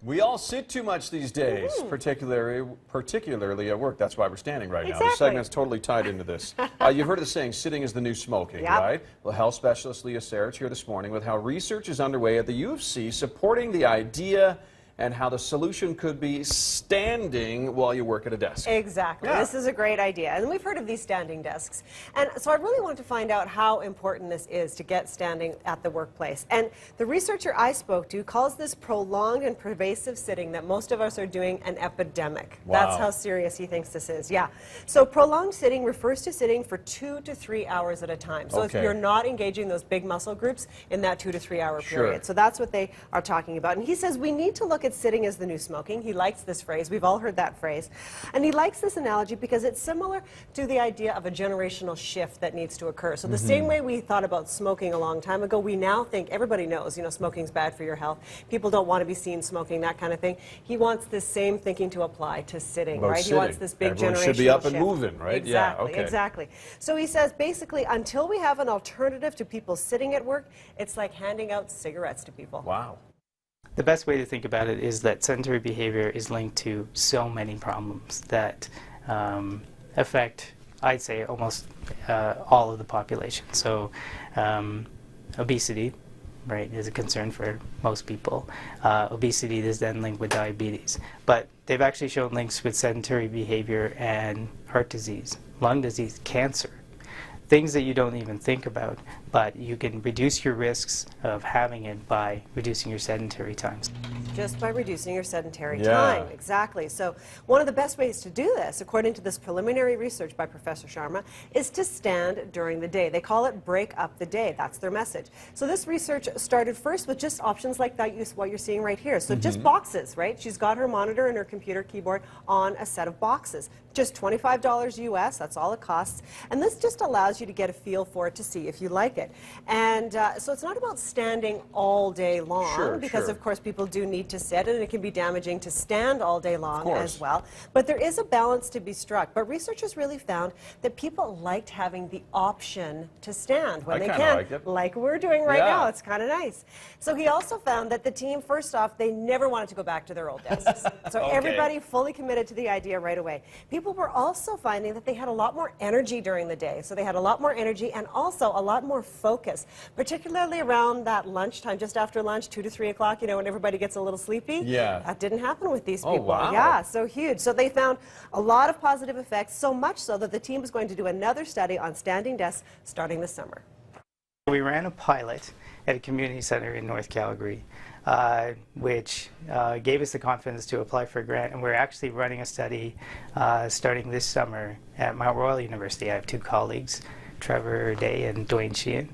We all sit too much these days, particularly at work. That's why we're standing right now. This segment's totally tied into this. You've heard of the saying, sitting is the new smoking, right? Well, health specialist Leah Sarich here this morning with how research is underway at the U of C supporting the idea and how the solution could be standing while you work at a desk. Exactly. Yeah. This is a great idea. And we've heard of these standing desks. And so I really wanted to find out how important this is to get standing at the workplace. And the researcher I spoke to calls this prolonged and pervasive sitting that most of us are doing an epidemic. Wow. That's how serious he thinks this is. Yeah. So prolonged sitting refers to sitting for 2 to 3 hours at a time. So if you're not engaging those big muscle groups in that 2 to 3 hour period. So that's what they are talking about. And he says we need to look at sitting as the new smoking. He likes this phrase. We've all heard that phrase. And he likes this analogy because it's similar to the idea of a generational shift that needs to occur. So the same way we thought about smoking a long time ago, we now think, everybody knows, you know, smoking's bad for your health. People don't want to be seen smoking, that kind of thing. He wants this same thinking to apply to sitting, right? He wants this big generational shift. Everyone should be up and moving, right? Exactly, exactly. So he says, basically, until we have an alternative to people sitting at work, it's like handing out cigarettes to people. Wow. The best way to think about it is that sedentary behavior is linked to so many problems that affect, I'd say, almost all of the population. So obesity, right, is a concern for most people. Obesity is then linked with diabetes. But they've actually shown links with sedentary behavior and heart disease, lung disease, cancer. Things that you don't even think about, but you can reduce your risks of having it by reducing your sedentary times. Just by reducing your sedentary time, exactly. So one of the best ways to do this, according to this preliminary research by Professor Sharma, is to stand during the day. They call it break up the day. That's their message. So this research started first with just options like that, what you're seeing right here. So just boxes, right? She's got her monitor and her computer keyboard on a set of boxes. Just $25 US, that's all it costs. And this just allows you to get a feel for it to see if you like it. And so it's not about standing all day long, because of course people do need to sit, and it can be damaging to stand all day long as well. But there is a balance to be struck. But researchers really found that people liked having the option to stand when they can, like we're doing right now. It's kind of nice. So he also found that the team, first off, they never wanted to go back to their old desks. So everybody fully committed to the idea right away. People were also finding that they had a lot more energy during the day. So they had a lot more energy and also a lot more focus, particularly around that lunchtime, just after lunch, 2 to 3 o'clock, you know, when everybody gets a little sleepy. That didn't happen with these people. Yeah, so huge. So they found a lot of positive effects, so much so that the team is going to do another study on standing desks starting this summer. We ran a pilot at a community center in North Calgary, which gave us the confidence to apply for a grant, and we're actually running a study starting this summer at Mount Royal University. I have 2 colleagues, Trevor Day and Dwayne Sheehan,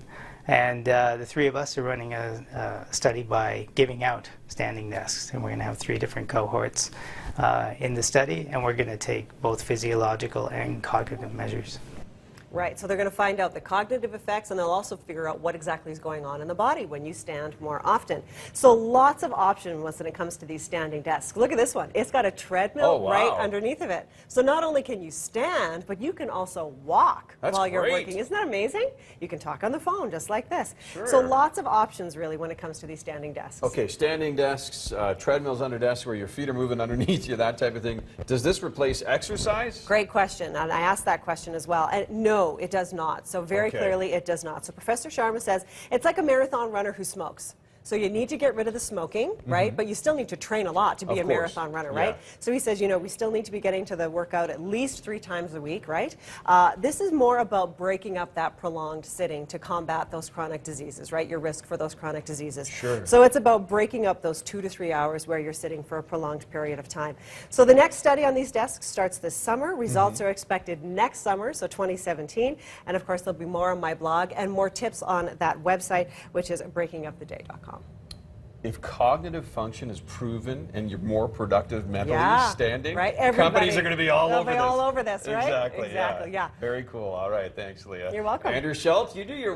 and the 3 of us are running a study by giving out standing desks, and we're going to have 3 different cohorts in the study, and we're going to take both physiological and cognitive measures. Right, so they're going to find out the cognitive effects, and they'll also figure out what exactly is going on in the body when you stand more often. So lots of options when it comes to these standing desks. Look at this one. It's got a treadmill right underneath of it. So not only can you stand, but you can also walk while you're working. Isn't that amazing? You can talk on the phone just like this. So lots of options really when it comes to these standing desks. Okay, standing desks, treadmills under desks where your feet are moving underneath you, that type of thing. Does this replace exercise? Great question, and I asked that question as well. And no, it does not. So very clearly it does not. So Professor Sharma says it's like a marathon runner who smokes. So you need to get rid of the smoking, right? But you still need to train a lot to be a marathon runner, right? So he says, you know, we still need to be getting to the workout at least 3 times a week, right? This is more about breaking up that prolonged sitting to combat those chronic diseases, right? Your risk for those chronic diseases. So it's about breaking up those 2 to 3 hours where you're sitting for a prolonged period of time. So the next study on these desks starts this summer. Results are expected next summer, so 2017. And of course, there'll be more on my blog and more tips on that website, which is breakinguptheday.com. If cognitive function is proven and you're more productive mentally standing, companies are going to be all over this. Right? Exactly, yeah. Very cool. All right, thanks, Leah. You're welcome. Andrew Schultz, you do your